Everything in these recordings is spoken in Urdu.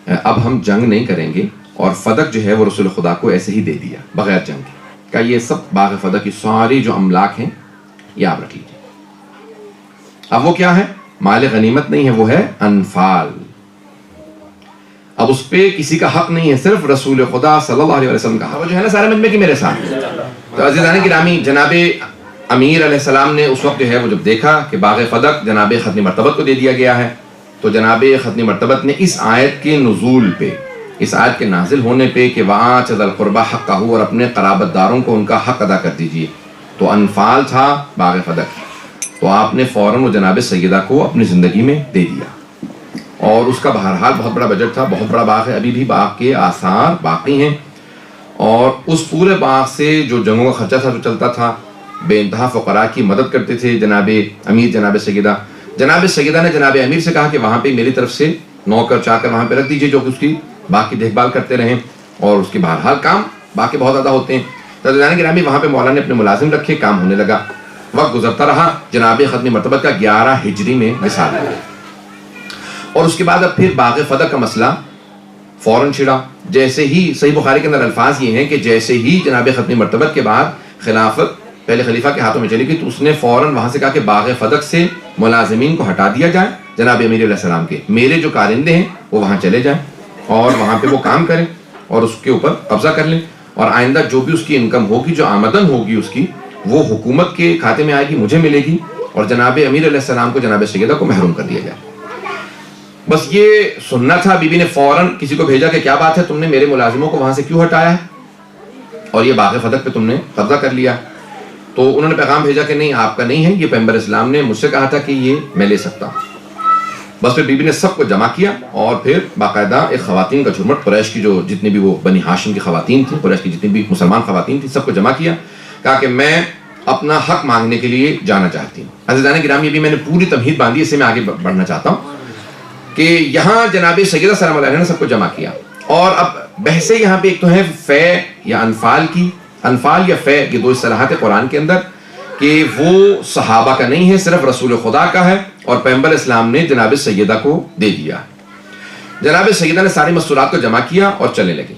اب ہم جنگ نہیں کریں گے، اور فدق جو ہے وہ رسول خدا کو ایسے ہی دے دیا بغیر جنگ کے، کہ یہ سب باغ فدق کی ساری جو املاک ہیں یہ آپ رکھ لیجیے۔ اب وہ کیا ہے؟ مال غنیمت نہیں ہے، وہ ہے انفال۔ اب اس پہ کسی کا حق نہیں ہے، صرف رسول خدا صلی اللہ علیہ وسلم کا حق۔ وہ جو ہے نا سارے مجمع کی میرے ساتھ۔ تو عزیزان گرامی، جناب امیر علیہ السلام نے اس وقت جو ہے وہ جب دیکھا کہ باغ فدق جناب ختنی مرتبت کو دے دیا گیا ہے، تو جناب ختنی مرتبت نے اس آیت کے نزول پہ، اس آیت کے نازل ہونے پہ کہ وَآتِ ذِی الْقُرْبَىٰ حَقَّهُ، اور اپنے قرابت داروں کو ان کا حق ادا کر دیجیے، تو انفال تھا باغ فدق، تو آپ نے فوراً وہ جناب سیدہ کو اپنی زندگی میں دے دیا، اور اس کا بہرحال بہت بڑا بجٹ تھا، بہت بڑا باغ ہے، ابھی بھی باغ کے آثار باقی ہیں، اور اس پورے باغ سے جو جنگوں کا خرچہ تھا جو چلتا تھا، بے انتہا فقراء کی مدد کرتے تھے جناب امیر جناب سیدہ۔ جناب سیدہ نے جناب امیر سے کہا کہ وہاں پہ میری طرف سے نوکر چاکر وہاں پہ رکھ دیجئے جو اس کی باغ کی دیکھ بھال کرتے رہیں، اور اس کے بہرحال کام باقی بہت زیادہ ہوتے ہیں۔ تو عزیزان گرامی، وہاں پہ مولا نے اپنے ملازم رکھے، کام ہونے لگا، وقت گزرتا رہا، جناب ختنی مرتبت کا 11 ہجری میں وصال ہوا، اور اس کے بعد اب پھر باغ فدق کا مسئلہ فوراً چھڑا۔ جیسے ہی صحیح بخاری کے اندر الفاظ یہ ہیں کہ جیسے ہی جناب ختنی مرتبت کے بعد خلافت پہلے خلیفہ کے ہاتھوں میں چلی گئی، تو اس نے فوراً وہاں سے کہا کہ باغ فدق سے ملازمین کو ہٹا دیا جائے، جناب امیر علیہ السلام کے، میرے جو کارندے ہیں وہ وہاں چلے جائیں اور وہاں پہ وہ کام کریں اور اس کے اوپر قبضہ کر لیں، اور آئندہ جو بھی اس کی انکم ہوگی، جو آمدن ہوگی اس کی، وہ حکومت کے کھاتے میں آئے گی، مجھے ملے گی، اور جناب امیر علیہ السلام کو جناب سیدہ کو محروم کر دیا جائے۔ بس یہ سننا تھا۔ بی بی نے فوراً کسی کو بھیجا کہ کیا بات ہے، تم نے میرے ملازموں کو وہاں سے کیوں ہٹایا ہے اور یہ باغ فدق پہ تم نے قبضہ کر لیا؟ تو انہوں نے پیغام بھیجا کہ نہیں، آپ کا نہیں ہے، یہ پیغمبر اسلام نے مجھ سے کہا تھا کہ یہ میں لے سکتا ہوں۔ بس پھر بی بی نے سب کو جمع کیا، اور پھر باقاعدہ ایک خواتین کا جھرمٹ، قریش کی جو جتنی بھی وہ بنی ہاشم کی خواتین تھیں، قریش کی جتنی بھی مسلمان خواتین تھیں، سب کو جمع کیا، کہا کہ میں اپنا حق مانگنے کے لیے جانا چاہتی ہوں۔ عزیزان گرامی، ابھی میں نے پوری تمہید باندھی، اس سے میں آگے بڑھنا چاہتا ہوں کہ یہاں جناب سیدہ سلام علیہ نے سب کو جمع کیا، اور اب بحثیں یہاں پہ ایک تو ہے فے یا انفال کی، انفال یا فے، یہ دو اصطلاحات ہیں قرآن کے اندر، کہ وہ صحابہ کا نہیں ہے، صرف رسول خدا کا ہے، اور پیغمبر اسلام نے جناب سیدہ کو دے دیا۔ جناب سیدہ نے ساری مستورات کو جمع کیا اور چلنے لگی۔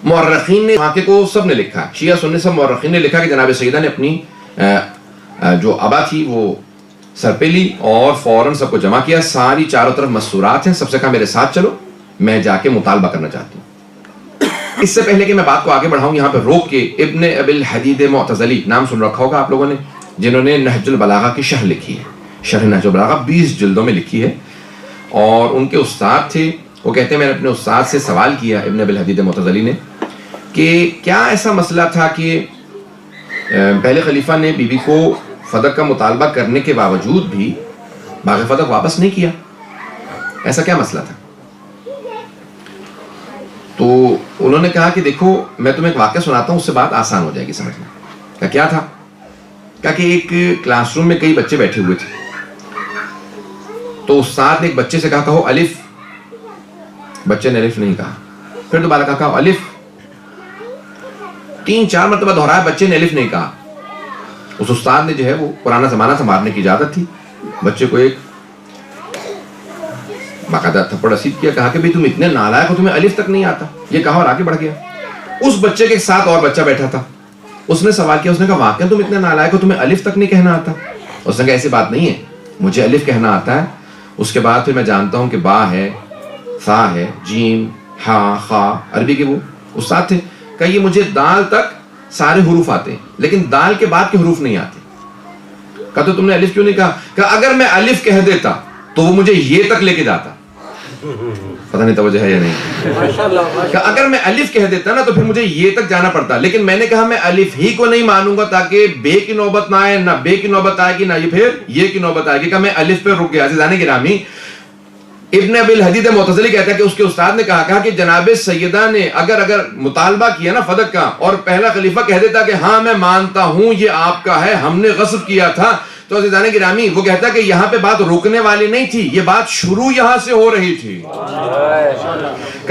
مورخین نے واقعے کو سب نے لکھا، شیعہ سنی سب مورخین نے لکھا کہ جناب سیدہ نے اپنی جو ابا تھی وہ سر پہ لی اور فوراً سب کو جمع کیا، ساری چاروں طرف مستورات ہیں، سب سے کہا میرے ساتھ چلو، میں جا کے مطالبہ کرنا چاہتی ہوں۔ اس سے پہلے کہ میں بات کو آگے بڑھاؤں، یہاں پہ روک کے ابن ابی الحدید معتزلی، نام سن رکھا ہوگا آپ لوگوں نے، جنہوں نے نہج البلاغہ کی شرح لکھی ہے، شرح نہج البلاغہ 20 جلدوں میں لکھی ہے، اور ان کے استاد تھے، وہ کہتے ہیں میں نے اپنے استاد سے سوال کیا، ابن ابی الحدید معتزلی نے، کہ کیا ایسا مسئلہ تھا کہ پہلے خلیفہ نے بی بی کو فدق کا مطالبہ کرنے کے باوجود بھی باغ فدق واپس نہیں کیا، ایسا کیا مسئلہ تھا؟ تو انہوں نے کہا کہ دیکھو میں تمہیں ایک واقعہ سناتا ہوں، اس سے بات آسان ہو جائے گی سمجھنا۔ کہا کیا تھا؟ کہا کہ ایک کلاس روم میں کئی بچے بیٹھے ہوئے تھے، تو استاد نے ایک بچے سے کہا کہو الف، بچے نے الف نہیں کہا، پھر دوبارہ کہا کہو الف، 3-4 مرتبہ دہرایا، بچے نے الف نہیں کہا۔ اس استاد نے جو ہے وہ پرانا زمانہ سے مارنے کی اجازت تھی، بچے کو ایک باقاعدہ تھپڑ رسید کیا، کہا کہ بھئی تم اتنے نالائق ہو، تمہیں الف تک نہیں آتا، یہ کہا اور آگے بڑھ گیا۔ اس بچے کے ساتھ اور بچہ بیٹھا تھا، اس نے سوال کیا، اس نے کہا واقعا تم اتنے نالائق ہو، تمہیں الف تک نہیں کہنا آتا؟ اس نے کہا ایسی بات نہیں ہے، مجھے الف کہنا آتا ہے، اس کے بعد پھر میں جانتا ہوں کہ با ہے، ثا ہے، جیم، ہا، خا، عربی کے وہ استاد تھے، کہا یہ مجھے دال تک سارے حروف آتے ہیں لیکن دال کے بعد کے حروف نہیں آتے۔ کہا تو تم نے الف کیوں نہیں کہا؟ کہا اگر میں الف کہہ دیتا تو وہ مجھے یہ تک لے کے جاتا، پتہ نہیں توجہ ہے یا نہیں، کہ اگر میں الف کہہ دیتا نا تو پھر مجھے یہ تک جانا پڑتا، لیکن میں نے کہا میں الف ہی کو نہیں مانوں گا تاکہ بے کی نوبت نہ آئے، نہ بے کی نوبت آئے گی، نہ یہ پھر یہ کی نوبت آئے گی، کہ میں الف پہ رک گیا۔ عزیزان گرامی، ابن ابی الحدید معتزلی کہتا ہے کہ اس کے استاد نے کہا کہ جناب سیدہ نے اگر مطالبہ کیا نا فدق کا، اور پہلا خلیفہ کہہ دیتا کہ ہاں میں مانتا ہوں یہ آپ کا ہے، ہم نے غصب کیا تھا، تو عزیزان گرامی وہ کہتا ہے کہ یہاں پہ بات رکنے والی نہیں تھی، یہ بات شروع یہاں سے ہو رہی تھی۔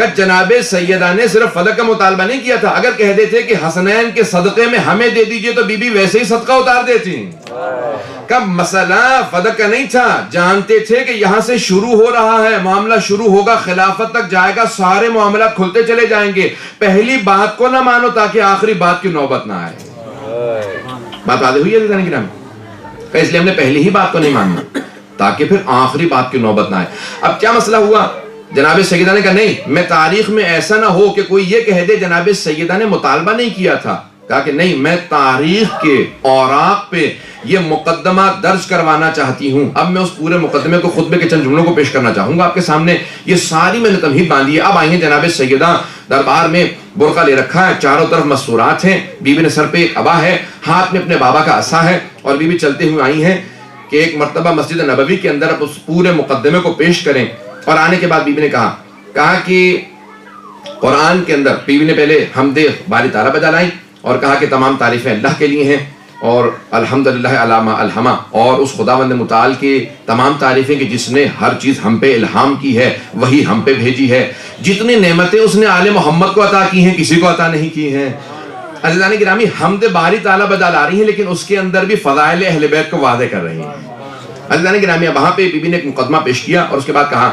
کہ جناب سیدہ نے صرف فدق کا مطالبہ نہیں کیا تھا، اگر کہہ دیتے کہ حسنین کے صدقے میں ہمیں دے دیجئے تو بی بی ویسے ہی صدقہ اتار دیتی۔ کہ مسئلہ فدق کا نہیں تھا، جانتے تھے کہ یہاں سے شروع ہو رہا ہے، معاملہ شروع ہوگا، خلافت تک جائے گا، سارے معاملات کھلتے چلے جائیں گے، پہلی بات کو نہ مانو تاکہ آخری بات کی نوبت نہ آئے۔ بات واضح ہوئی ہے عزیزان کرام؟ کہ اس لیے ہم نے پہلی ہی بات کو نہیں ماننا تاکہ پھر آخری بات کی نوبت نہ آئے۔ اب کیا مسئلہ ہوا؟ جناب سیدہ نے کہا نہیں، میں تاریخ میں ایسا نہ ہو کہ کوئی یہ کہہ دے جناب سیدہ نے مطالبہ نہیں کیا تھا۔ کہا کہ نہیں، میں تاریخ کے اوراق پہ یہ مقدمہ درج کروانا چاہتی ہوں۔ اب میں اس پورے مقدمے کو خطبے کے چند جملوں کو پیش کرنا چاہوں گا آپ کے سامنے۔ یہ ساری میں نے تمہید باندھی ہے۔ اب آئی ہیں جناب سیدہ، دربار میں برقع لے رکھا ہے، چاروں طرف مستورات ہیں، بی بی نے سر پہ ایک عبا ہے، ہاتھ میں اپنے بابا کا عصا ہے، اور بی بی چلتے ہوئے آئی ہیں کہ ایک مرتبہ مسجد نبوی کے اندر اب اس پورے مقدمے کو پیش کریں۔ اور آنے کے بعد بی بی نے کہا کہ قرآن کے اندر بی بی نے پہلے حمد باری تعالیٰ بجا لائی اور کہا کہ تمام تعریفیں اللہ کے لیے ہیں، اور الحمدللہ علامہ الہما، اور اس خداوند متعال کی تمام تعریفیں کہ جس نے ہر چیز ہم پہ الہام کی ہے، وہی ہم پہ بھیجی ہے، جتنی نعمتیں اس نے آل محمد کو عطا کی ہیں کسی کو عطا نہیں کی ہیں۔ عزیزان گرامی، حمد باری تعالیٰ بجا لا رہی ہیں لیکن اس کے اندر بھی فضائل اہل بیت کو واضح کر رہی ہیں۔ عزیزان گرامی، وہاں پہ بی بی نے ایک مقدمہ پیش کیا اور اس کے بعد کہا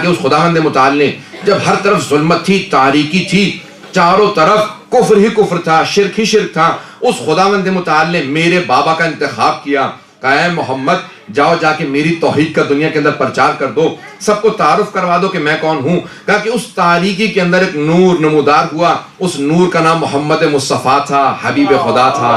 کہ اس خداوند متعال نے جب ہر طرف ظلمت تھی، تاریکی تھی، چاروں طرف کفر ہی کفر تھا، شرک ہی شرک تھا، اس خداوند متعال نے میرے بابا کا انتخاب کیا۔ کہا اے محمد، جاؤ جا کے میری توحید کا دنیا کے اندر پرچار کر دو، سب کو تعارف کروا دو کہ میں کون ہوں۔ کہا کہ اس تاریکی کے اندر ایک نور نمودار ہوا، اس نور کا نام محمد مصطفیٰ تھا، حبیب خدا تھا۔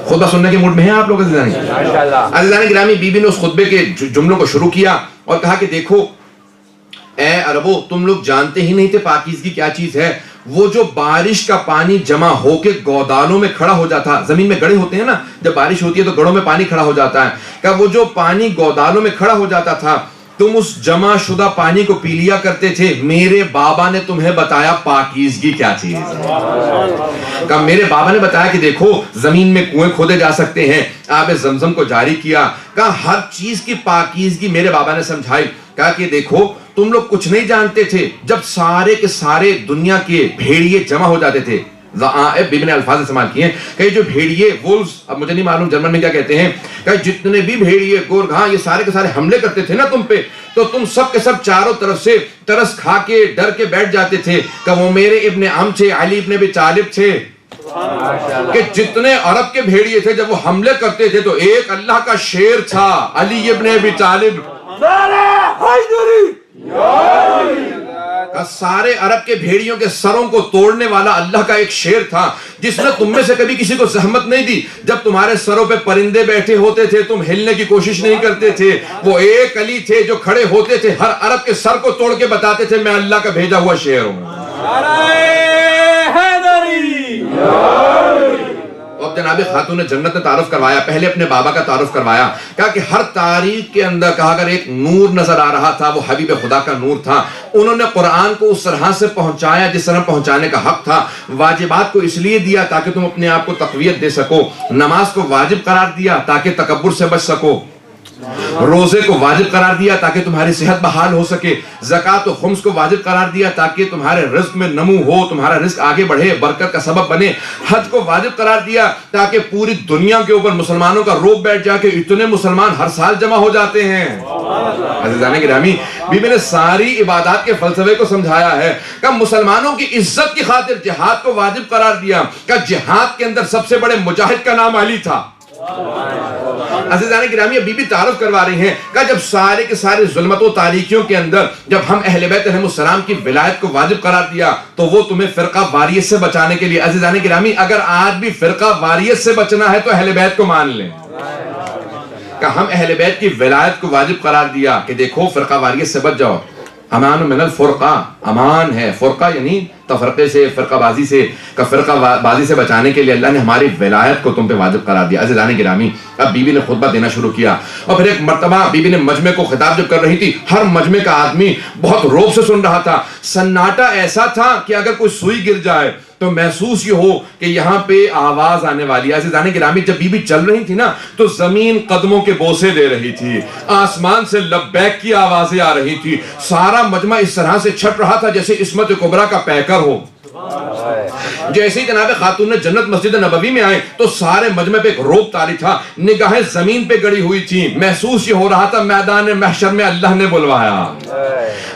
خطبہ سننے کے موڈ میں ہیں آپ لوگ عزیزان گرامی؟ بی بی نے اس خطبے کے جملوں کو شروع کیا اور کہا کہ دیکھو اے عربو، تم لوگ جانتے ہی نہیں تھے پاکیزگی کیا چیز ہے۔ وہ جو بارش کا پانی جمع ہو کے گودالوں میں کھڑا ہو جاتا، زمین میں گڑھے ہوتے ہیں نا، جب بارش ہوتی ہے تو گڑھوں میں پانی کھڑا ہو جاتا ہے، کہ وہ جو پانی گودالوں میں کھڑا ہو جاتا تھا، تم اس جمع شدہ پانی کو پی لیا کرتے تھے۔ میرے بابا نے تمہیں بتایا پاکیزگی کیا چیز ہے۔ کہ میرے بابا نے بتایا کہ دیکھو زمین میں کنویں کھودے جا سکتے ہیں، آب زمزم کو جاری کیا، کہ ہر چیز کی پاکیزگی میرے بابا نے سمجھائی۔ کہا کہ دیکھو تم لوگ کچھ نہیں جانتے تھے، جب سارے کے سارے دنیا کے بھیڑیے جمع ہو جاتے تھے، بی بی نے الفاظ استعمال کیے ہیں کہ جو بھیڑیے وولز، اب مجھے نہیں معلوم جرمن میں کیا کہتے ہیں، کہ جتنے بھی بھیڑیے گورگھاں یہ سارے کے سارے حملے کرتے تھے نا تم پہ، تو تم سب کے سب چاروں طرف سے ترس کھا کے ڈر کے بیٹھ جاتے تھے کہ وہ میرے ابن عم تھے، علی ابن ابی طالب تھے، کہ جتنے عرب کے بھیڑیے تھے جب وہ حملے کرتے تھے تو ایک اللہ کا شیر تھا، علی ابن ابی طالب۔ سارے عرب کے بھیڑیوں کے سروں کو توڑنے والا اللہ کا ایک شیر تھا، جس نے تم میں سے کبھی کسی کو زحمت نہیں دی۔ جب تمہارے سروں پہ پرندے بیٹھے ہوتے تھے تم ہلنے کی کوشش نہیں کرتے تھے، وہ ایک علی تھے جو کھڑے ہوتے تھے، ہر عرب کے سر کو توڑ کے بتاتے تھے میں اللہ کا بھیجا ہوا شیر ہوں۔ اب جناب خاتون جنت نے تعارف کروایا، پہلے اپنے بابا کا تعارف کروایا، کہا کہ ہر تاریخ کے اندر کہا اگر ایک نور نظر آ رہا تھا وہ حبیب خدا کا نور تھا۔ انہوں نے قرآن کو اس طرح سے پہنچایا جس طرح پہنچانے کا حق تھا۔ واجبات کو اس لیے دیا تاکہ تم اپنے آپ کو تقویت دے سکو، نماز کو واجب قرار دیا تاکہ تکبر سے بچ سکو، روزے کو واجب قرار دیا تاکہ تمہاری صحت بحال ہو سکے، زکوٰۃ و خمس کو واجب قرار دیا تاکہ تمہارے رزق میں نمو ہو، تمہارا رزق آگے بڑھے، برکت کا سبب بنے، حج کو واجب قرار دیا تاکہ پوری دنیا کے اوپر مسلمانوں کا روب بیٹھ جا کے اتنے مسلمان ہر سال جمع ہو جاتے ہیں۔ عزیزان گرامی، بی بی نے ساری عبادات کے فلسفے کو سمجھایا ہے کہ مسلمانوں کی عزت کی خاطر جہاد کو واجب قرار دیا، کہ جہاد کے اندر سب سے بڑے مجاہد کا نام علی تھا۔ عزیزان گرامی، بی بی تعارف کروا رہی ہیں کہ جب سارے کے سارے ظلمت و تاریکیوں کے اندر جب ہم اہل بیت علیہ السلام کی ولایت کو واجب قرار دیا تو وہ تمہیں فرقہ واریت سے بچانے کے لیے۔ عزیزان گرامی، اگر آج بھی فرقہ واریت سے بچنا ہے تو اہل بیت کو مان لیں، کہ ہم اہل بیت کی ولایت کو واجب قرار دیا کہ دیکھو فرقہ واریت سے بچ جاؤ۔ امان من الفرقہ، امان ہے، فرقہ یعنی تفرقے سے، فرقہ بازی سے، کہ فرقہ بازی سے بچانے کے لیے اللہ نے ہماری ولایت کو تم پہ واجب قرار دیا۔ عزیزان گرامی، اب بی بی نے خطبہ دینا شروع کیا اور پھر ایک مرتبہ بی بی نے مجمع کو خطاب جب کر رہی تھی، ہر مجمع کا آدمی بہت روب سے سن رہا تھا، سناٹا ایسا تھا کہ اگر کوئی سوئی گر جائے تو محسوس یہ ہو کہ یہاں پہ آواز آنے والی ہے. عزیزان گرامی جب بی بی چل رہی تھی نا تو زمین قدموں کے بوسے دے رہی تھی, آسمان سے لبیک کی آوازیں آ رہی تھی, سارا مجمع اس طرح سے چھٹ رہا تھا جیسے عصمت کبریٰ کا پیکر ہو. جیسے ہی جناب خاتون جنت مسجد نبوی میں آئے تو سارے مجمع پہ ایک روب طاری تھا, نگاہیں زمین پہ گڑی ہوئی تھی, محسوس یہ ہو رہا تھا میدان محشر میں اللہ نے بلوایا.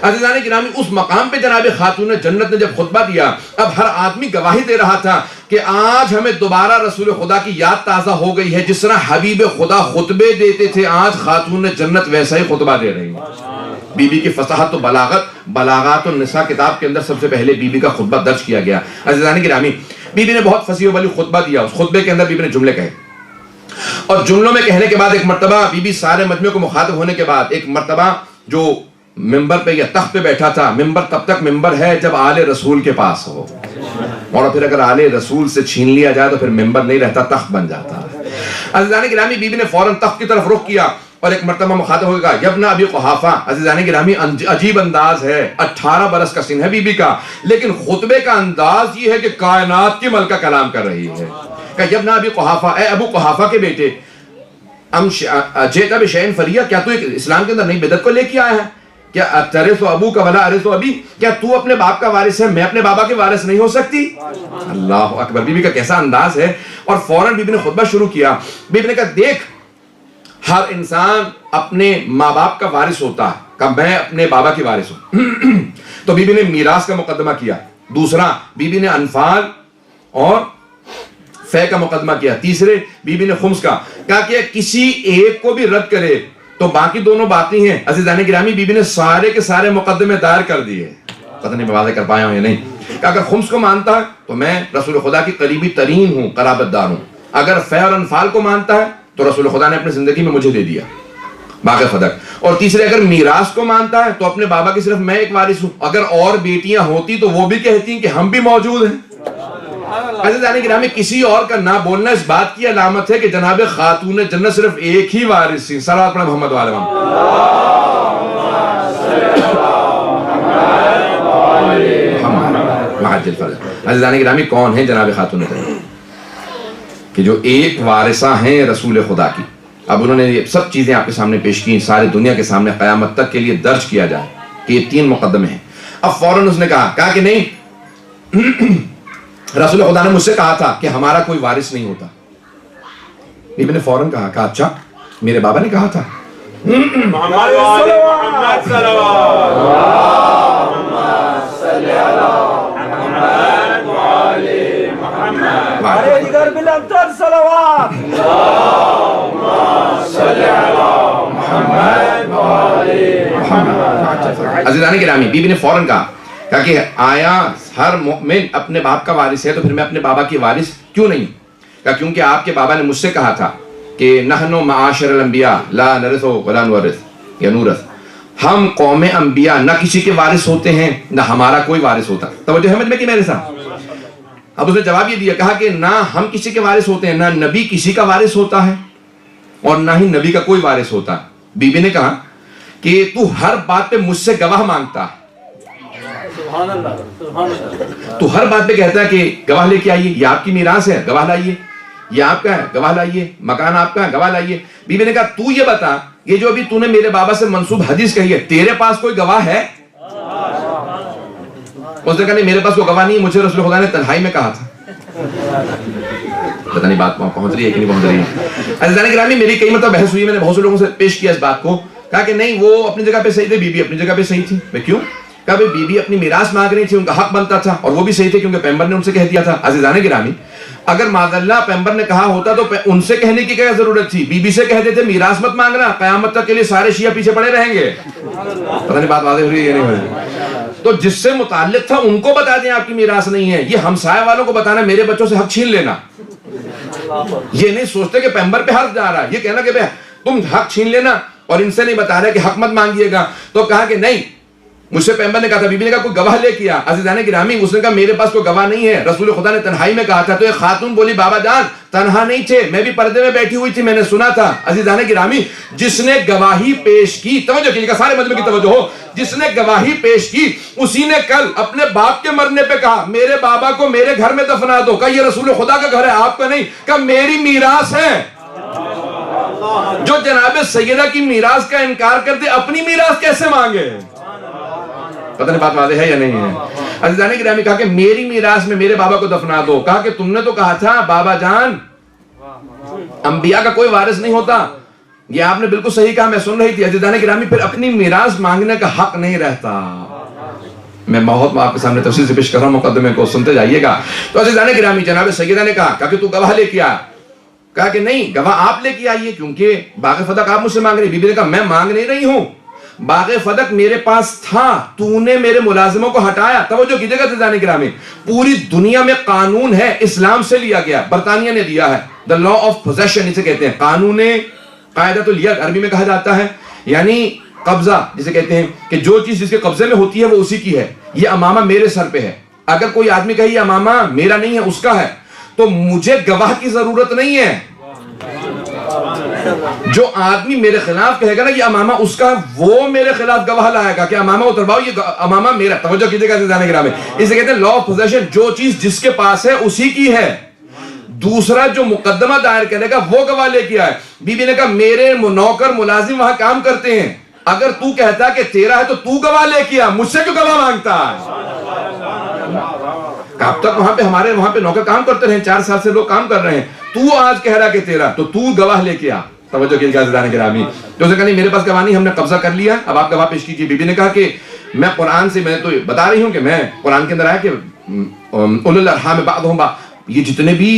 عزیزان گرامی اس مقام پہ جناب خاتون جنت نے جب خطبہ دیا, اب ہر آدمی گواہی دے رہا تھا کہ آج ہمیں دوبارہ رسول خدا کی یاد تازہ ہو گئی ہے. جس طرح حبیب خدا خطبے دیتے تھے, آج خاتون جنت ویسا ہی خطبہ دے رہی ہیں. بی بی کی فصاحت و بلاغات النساء کتاب کے اندر سب سے پہلے بی بی کا خطبہ درج کیا گیا. عزیزان گرامی بی بی نے بہت فصیح و بلیغ خطبہ دیا. اس خطبے کے اندر بی بی نے جملے کہے, اور جملوں میں کہنے کے بعد ایک مرتبہ بی بی سارے مجمع کو مخاطب ہونے کے بعد ایک مرتبہ جو ممبر پہ یا تخت پہ بیٹھا تھا, ممبر تب تک ممبر ہے جب آل رسول کے پاس ہو, اور پھر اگر آل رسول سے چھین لیا جائے تو پھر ممبر نہیں رہتا, تخت بن جاتا. عزیزان گرامی بی بی نے فوراً تخت کی طرف رخ کیا اور ایک مرتبہ مخاطب ہوگا, یبن ابی قحافہ. عزیزان گرامی عجیب انداز ہے, 18 برس کا سن ہے بی بی کا, لیکن خطبے کا انداز یہ ہے کہ کائنات کی ملکہ کلام کر رہی ہے. کہ یبن ابی قحافہ, اے ابو قحافہ کے بیٹے, جیتا بشیء فریہ, کیا تو اسلام کے اندر نئی بدعت کو لے کے آیا ہے؟ کیا اترث ابوک ولا ارث ابی, کیا تو اپنے باپ کا وارث ہے, میں اپنے بابا کے وارث نہیں ہو سکتی؟ اللہ اکبر. بی بی کا کیسا انداز ہے. اور فوراً بی بی نے خطبہ شروع کیا. بی بی نے کہا دیکھ, ہر انسان اپنے ماں باپ کا وارث ہوتا ہے, کہ میں اپنے بابا کی وارث ہوں. تو بی بی نے میراث کا مقدمہ کیا. دوسرا بی بی نے انفال اور فے کا مقدمہ کیا. تیسرے بی بی نے خمس کا. کہا کہ کسی ایک کو بھی رد کرے تو باقی دونوں باتیں ہیں. عزیزان گرامی بی بی نے سارے کے سارے مقدمے دائر کر دیے. پتہ نہیں میں واضح کر پایا ہوں یا نہیں. کہ اگر خمس کو مانتا ہے تو میں رسول خدا کی قریبی ترین ہوں, قرابت دار ہوں. اگر فے اور انفال کو مانتا ہے تو رسول خدا نے اپنی زندگی میں مجھے دے دیا, باقی فدق. اور تیسرے اگر میراث کو مانتا ہے تو اپنے بابا کی صرف میں ایک وارث ہوں. اگر اور بیٹیاں ہوتی تو وہ بھی کہتی ہیں کہ ہم بھی موجود ہیں. عزیزان گرامی کسی اور کا نہ بولنا اس بات کی علامت ہے کہ جناب خاتون جنت صرف ایک ہی وارث تھی. صلوات پڑھیں محمد و آل محمد. عزیزان گرامی کون ہیں جناب خاتون جنت؟ کہ جو ایک وارثہ ہیں رسول خدا کی. اب انہوں نے یہ سب چیزیں آپ کے سامنے پیش کی, سارے دنیا کے سامنے قیامت تک کے لیے درج کیا جائے کہ یہ 3 مقدمے ہیں. اب فوراً اس نے کہا کہ نہیں, رسول خدا نے مجھ سے کہا تھا کہ ہمارا کوئی وارث نہیں ہوتا. بی بی نے فوراً کہا اچھا, میرے بابا نے کہا تھا. عزیزان گرامی بی بی نے فوراً کہا کہ آیا ہر مومن اپنے باپ کا وارث ہے تو پھر میں اپنے بابا کی وارث کیوں نہیں؟ کیونکہ آپ کے بابا نے مجھ سے کہا تھا کہ نحن معاشر الانبیاء لا نرث ولا نورث یا نورث, ہم قوم انبیاء نہ کسی کے وارث ہوتے ہیں نہ ہمارا کوئی وارث ہوتا. توجہ ہے مجھ میں میرے ساتھ. اب اس نے جواب یہ دیا, کہا کہ نہ ہم کسی کے وارث ہوتے ہیں, نہ نبی کسی کا وارث ہوتا ہے اور نہ ہی نبی کا کوئی وارث ہوتا ہے. بی بی نے کہا کہ تو ہر بات پہ مجھ سے گواہ مانگتا ہے, تو ہر بات پہ کہتا ہے کہ گواہ لے کے آئیے, یہ آپ کی میراث ہے گواہ لائیے, یہ آپ کا ہے گواہ لائیے, مکان آپ کا ہے گواہ لائیے. بی بی نے کہا تو یہ بتا, یہ جو ابھی تو نے میرے بابا سے منسوب حدیث کہی ہے, تیرے پاس کوئی گواہ ہے؟ اس نے کہا نہیں میرے پاس کوئی گواہ نہیں, مجھے رسول خدا نے تنہائی میں کہا تھا. پتہ نہیں بات پہنچ رہی ہے کہ نہیں پہنچ رہی ہے. عزیزان گرامی میری کئی مرتبہ بحث ہوئی, میں نے بہت سے لوگوں سے پیش کیا اس بات کو, کہا کہ نہیں وہ اپنی جگہ پہ صحیح تھے, بی بی اپنی جگہ پہ صحیح تھی. میں کیوں؟ کہا بی بی اپنی میراث مانگ رہی تھی, ان کا حق بنتا تھا, اور وہ بھی صحیح تھے کیونکہ پیغمبر نے ان سے کہہ دیا تھا. عزیزان گرامی اگر معاذ اللہ پیغمبر نے کہا ہوتا تو ان سے کہنے کی کیا ضرورت تھی؟ بی بی سے کہہ دیتے میراث مت مانگنا, قیامت تک کے لیے سارے شیعہ پیچھے پڑے رہیں گے. پتہ نہیں بات واضح ہو رہی ہے یا نہیں ہو رہی؟ تو جس سے متعلق تھا ان کو بتا دیں آپ کی میراث نہیں ہے. یہ ہمسائے والوں کو بتانا میرے بچوں سے حق چھین لینا, یہ نہیں سوچتے کہ پیغمبر پہ حق جا رہا ہے, یہ کہنا کہ تم حق چھین لینا اور ان سے نہیں بتا رہے کہ حق مت مانگیے گا. تو کہا کہ نہیں, مجھ سے پیغمبر نے کہا تھا، بی بی نے کہا کوئی گواہ لے کیا. عزیزان گرامی اس نے کہا میرے پاس کوئی گواہ نہیں ہے. رسول خدا نے تنہائی میں کہا تھا. تو ایک خاتون بولی بابا جان تنہا نہیں تھے، میں بھی پردے میں بیٹھی ہوئی تھی، میں نے سنا تھا. عزیزان گرامی جس نے گواہی پیش کی، توجہ کیجیے گا، سارے مجمع کی توجہ ہو، جس نے گواہی پیش کی اسی نے کل اپنے باپ کے مرنے پہ کہا میرے بابا کو میرے گھر میں دفنا دو. کہا یہ رسول خدا کا گھر ہے، آپ کا نہیں. کہا میری میراث ہے. جو جناب سیدہ کی میراث کا انکار کرتے اپنی میراث کیسے مانگے؟ پتہ نہیں بات واضح ہے یا نہیں ہے؟ عزیزان گرامی کہا کہ میری میراث میں میرے بابا کو دفنا دو. کہا کہ تم نے تو کہا تھا بابا جان انبیاء کا کوئی وارث نہیں ہوتا. یہ آپ نے بالکل صحیح کہا، میں سن رہی تھی. عزیزان گرامی پھر اپنی میراث مانگنے کا حق نہیں رہتا. میں بہت آپ کے سامنے تفصیل سے پیش کر رہا ہوں، مقدمے کو سنتے جائیے گا. تو عزیزان گرامی جناب سیدہ نے کہا کہ تو گواہ لے کے آ. کہا کہ نہیں گواہ آپ لے کے آئیے کیونکہ باغ فدق آپ مجھ سے مانگ رہی. بی بی نے کہا میں مانگ نہیں رہی ہوں، باغ فدق میرے پاس تھا، تو نے میرے ملازموں کو ہٹایا. توجہ کیجئے گا عزیزان گرامی، پوری دنیا میں قانون ہے، اسلام سے لیا گیا، برطانیہ نے دیا ہے. دا لا آف پوزیشن اسے کہتے ہیں، قانون قاعدۃ الید عربی میں کہا جاتا ہے، یعنی قبضہ جسے کہتے ہیں کہ جو چیز جس کے قبضے میں ہوتی ہے وہ اسی کی ہے. یہ امامہ میرے سر پہ ہے. اگر کوئی آدمی کہے یہ امامہ میرا نہیں ہے اس کا ہے تو مجھے گواہ کی ضرورت نہیں ہے. جو آدمی میرے خلاف کہے گا نا یہ امامہ اس کا، وہ میرے خلاف گواہ لائے گا کہ امامہ اترواؤ یہ امامہ میرا. توجہ کیجئے گا عزیزان گرامی، اسے کہتے ہیں لا آف پوزیشن، جو چیز جس کے پاس ہے اسی کی ہے. دوسرا جو مقدمہ دائر کرے گا وہ گواہ لے کے آئے. بی بی نے کہا میرے نوکر ملازم وہاں کام کرتے ہیں، اگر تو کہتا کہ تیرا ہے تو تو گواہ لے کے آ، مجھ سے کیوں گواہ مانگتا ہے؟ اب تک ہمارے وہاں پہ نوکر کام کرتے رہے، 4 سال سے لوگ کام کر رہے ہیں، تو آج کہہ رہا کہ تیرا، تو تو گواہ لے کے آ. توجہ کیجئے عزیزان گرامی. تو اسے کہا نہیں میرے پاس گواہ نہیں، ہم نے قبضہ کر لیا، اب آپ گواہ پیش کیجئے. بی بی نے کہا کہ میں قرآن سے، میں تو بتا رہی ہوں کہ میں قرآن کے اندر آیا کہ اولو الارحام بعضهم بعض، یہ جتنے بھی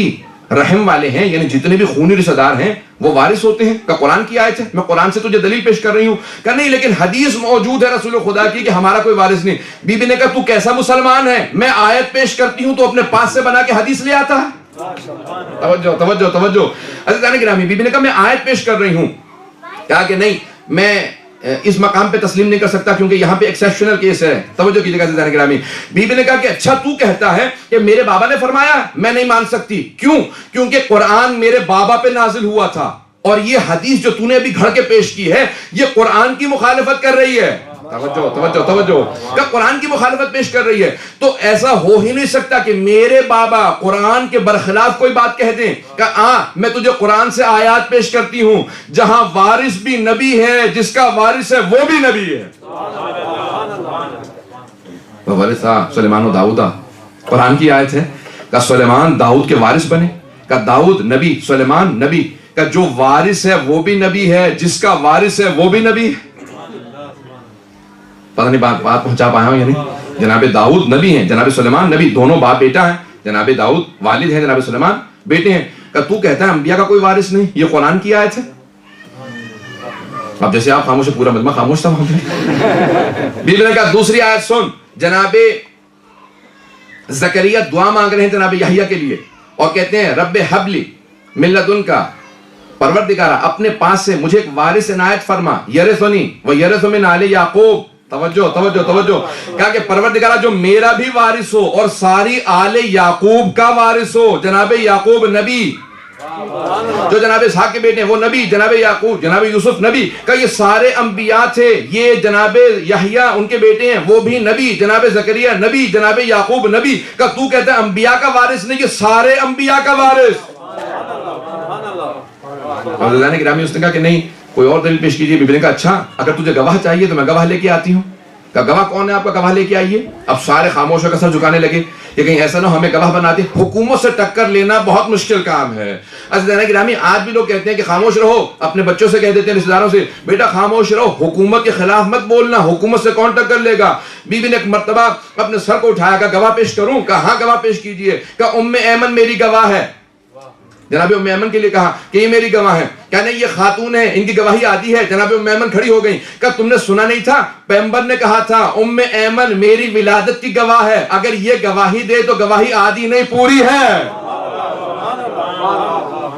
رحم والے ہیں یعنی جتنے بھی خونی رشتہ دار ہیں وہ وارث ہوتے ہیں. کہ قرآن کی آیت ہے، میں قرآن سے تجھے دلیل پیش کر رہی ہوں. کہ نہیں لیکن حدیث موجود ہے رسول خدا کی کہ ہمارا کوئی وارث نہیں. بی بی نے کہا تو کیسا مسلمان ہے، میں آیت پیش کرتی ہوں تو اپنے پاس سے بنا کے حدیث لے آتا ہے. توجہ توجہ توجہ عزیزان گرامی، بی بی نے کہا میں آیت پیش کر رہی ہوں. کہا کہ نہیں میں اس مقام پہ تسلیم نہیں کر سکتا کیونکہ یہاں پہ ایکسیپشنل کیس ہے. توجہ کیجئے گا عزیزان گرامی. بی بی نے کہا کہ اچھا تو کہتا ہے کہ میرے بابا نے فرمایا، میں نہیں مان سکتی. کیوں؟ کیونکہ قرآن میرے بابا پہ نازل ہوا تھا اور یہ حدیث جو تو نے ابھی گھڑ کے پیش کی ہے یہ قرآن کی مخالفت کر رہی ہے. توجہ توجہ توجہ، کہ قرآن کی مخالفت پیش کر رہی ہے. تو ایسا ہو ہی نہیں سکتا کہ میرے بابا قرآن کے برخلاف کوئی بات کہہ دیں. کہ میں تجھے قرآن سے آیات پیش کرتی ہوں جہاں وارث بھی نبی ہے، جس کا وارث ہے وہ بھی نبی ہے. وارثا سلیمان و داؤدا، قرآن کی آیت ہے کہ سلیمان داؤد کے وارث بنے. کہ داؤد نبی، سلیمان نبی، کہ جو وارث ہے وہ بھی نبی ہے، جس کا وارث ہے وہ بھی نبی ہے. پتہ نہیں بات پہنچا پایا ہوں یا نہیں. جناب داؤد نبی ہیں، جناب سلیمان نبی، دونوں باپ بیٹا ہیں. جناب داؤد والد ہیں، جناب سلیمان بیٹے ہیں. کہ تو کہتا ہے انبیاء کا کوئی وارث نہیں، یہ قرآن کی آیت ہے. اب جیسے آپ خاموش ہے پورا مجمع خاموش تھا وہاں پہ. بیوی نے کہا دوسری آیت سن. جناب زکریا دعا مانگ رہے ہیں جناب یحییٰ کے لیے اور کہتے ہیں رب حبلی من لدنک، پروردگارہ اپنے پاس سے مجھے ایک وارث عنایت فرما، یرثنی و یرث من آل یعقوب. توجہ توجہ توجہ، کہا کہ پروردگارہ جو میرا بھی وارث ہو اور ساری آل یعقوب کا وارث ہو. جناب یعقوب نبی، جو جناب اسحاق کے بیٹے ہیں وہ نبی، جناب یعقوب، جناب یوسف نبی. کہ یہ سارے انبیاء تھے. یہ جناب یحییٰ ان کے بیٹے ہیں وہ بھی نبی، جناب زکریا نبی، جناب یعقوب نبی. کہ تو کہتا ہے انبیاء کا وارث نہیں، یہ سارے انبیاء کا وارث. اللہ نے گرامی اس نے کہا کہ نہیں کوئی اور دلیل پیش کیجیے. بی بی نے کہا اچھا اگر تجھے گواہ چاہیے تو میں گواہ لے کے آتی ہوں. کہ گواہ کون ہے آپ کا، گواہ لے کے آئیے. اب سارے خاموش ہو کر سر جھکانے لگے کہ کہیں ایسا نہ ہو ہمیں گواہ بنا دے. حکومت سے ٹکر لینا بہت مشکل کام ہے. عزیزان گرامی آج بھی لوگ کہتے ہیں کہ خاموش رہو، اپنے بچوں سے کہہ دیتے ہیں رشتہ داروں سے بیٹا خاموش رہو، حکومت کے خلاف مت بولنا، حکومت سے کون ٹکر لے گا. بی بی نے ایک مرتبہ اپنے سر کو اٹھایا کہ گواہ پیش کروں. کہ ہاں گواہ پیش کیجئے. کہ ام ایمن میری گواہ ہے. جناب ام ایمن کے لیے کہا کہ یہ میری گواہ ہے. کیا نہیں یہ خاتون ہے، ان کی گواہی آدھی ہے. جناب ام ایمن کھڑی ہو گئی. کہ تم نے سنا نہیں تھا پیغمبر نے کہا تھا ام ایمن میری ولادت کی گواہ ہے، اگر یہ گواہی دے تو گواہی آدھی نہیں پوری ہے.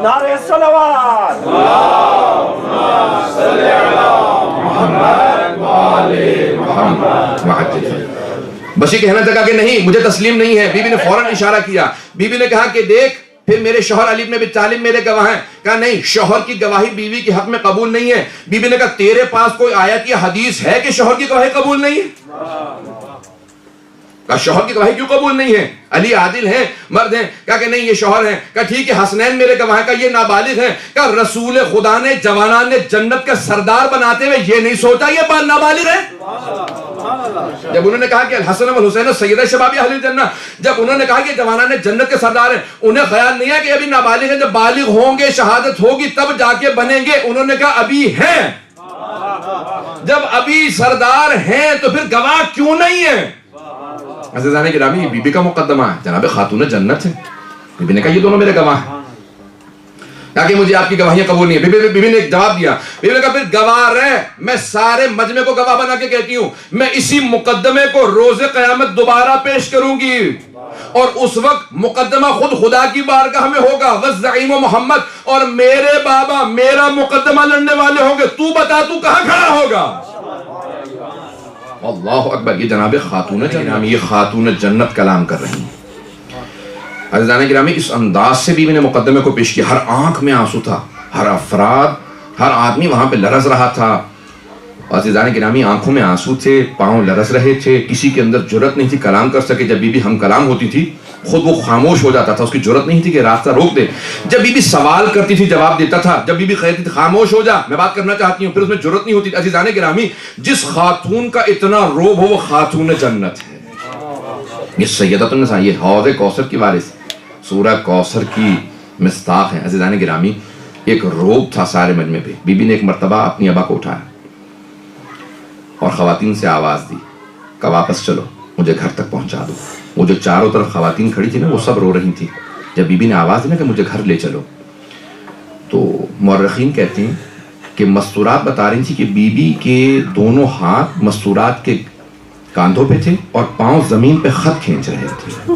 نعرہ صلوات، اللہم صلی علی محمد و آل محمد. بس یہ کہنا چاہا کہ نہیں مجھے تسلیم نہیں ہے. بی بی نے فوراً اشارہ کیا. بی بی نے کہا کہ دیکھ پھر میرے شوہر علی بن ابی طالب میرے گواہ ہیں. کہا نہیں شوہر کی گواہی بیوی کے حق میں قبول نہیں ہے. بی بی نے کہا تیرے پاس کوئی آیت یا حدیث ہے کہ شوہر کی گواہی قبول نہیں ہے؟ کہا شوہر کی گواہی کیوں قبول نہیں ہے؟ علی عادل ہیں مرد ہیں. کہا کہ نہیں یہ شوہر ہیں. کہا ٹھیک ہے حسنین میرے گواہ ہیں. کہا یہ نابالغ ہیں. کہا رسول خدا نے جوانان نے جنت کا سردار بناتے ہوئے یہ نہیں سوچا یہ نابالغ ہے. جب انہوں نے کہا کہ الحسن والحسین سیدہ شباب اہل الجنہ، جب انہوں نے کہا کہ جوانان جنت کے سردار ہیں، انہیں خیال نہیں ہے کہ ابھی نابالغ ہیں، جب بالغ ہوں گے شہادت ہوگی تب جا کے بنیں گے. انہوں نے کہا ابھی ہیں. جب ابھی سردار ہیں تو پھر گواہ کیوں نہیں ہے؟ عزیزان گرامی بی بی کا مقدمہ ہے، جناب خاتون جنت ہے. بی بی نے کہا یہ دونوں میرے گواہ ہیں. کہا کہ مجھے آپ کی گواہیاں قبول نہیں ہے. بی بی نے ایک جواب دیا. بی بی نے کہا پھر گواہ رہ، میں سارے مجمع کو گواہ بنا کے کہتی ہوں میں اسی مقدمے کو روز قیامت دوبارہ پیش کروں گی اور اس وقت مقدمہ خود خدا کی بارگاہ میں ہوگا. والزعیم محمد، اور میرے بابا میرا مقدمہ لڑنے والے ہوں گے. تو بتا تو کہاں کھڑا ہوگا؟ اللہ اکبر. یہ جناب خاتون جنت، یہ خاتون جنت کلام کر رہی ہیں. عزیزان گرامی اس انداز سے بھی میں نے مقدمے کو پیش کیا. ہر آنکھ میں آنسو تھا، ہر افراد، ہر آدمی وہاں پہ لرز رہا تھا. عزیزان گرامی آنکھوں میں آنسو تھے، پاؤں لرز رہے تھے، کسی کے اندر جرت نہیں تھی کلام کر سکے. جب بی بی ہم کلام ہوتی تھی خود وہ خاموش ہو جاتا تھا، اس کی جرت نہیں تھی کہ راستہ روک دے. جب بی بی سوال کرتی تھی جواب دیتا تھا. جب بی بی کہتی تھی خاموش ہو جا میں بات کرنا چاہتی ہوں، پھر اس میں جرت نہیں ہوتی. عزیزان گرامی جس خاتون کا اتنا روب ہو وہ خاتون جنت ہے. یہ سیدۃ النساء، یہ حوض کوثر کی وارث، سورہ کوثر کی مصداق ہے. عزیزان گرامی ایک روب تھا سارے مجمع پہ. بی بی نے ایک مرتبہ اپنی ابا کو اٹھایا اور خواتین سے آواز دی کہ واپس چلو مجھے گھر تک پہنچا دو. وہ جو چاروں طرف خواتین کھڑی تھی نا وہ سب رو رہی تھی. جب بی بی نے آواز دی نا کہ مجھے گھر لے چلو تو مورخین کہتے ہیں کہ مستورات بتا رہی تھی کہ بی بی کے دونوں ہاتھ مستورات کے کاندھوں پہ تھے اور پاؤں زمین پہ خط کھینچ رہے تھے.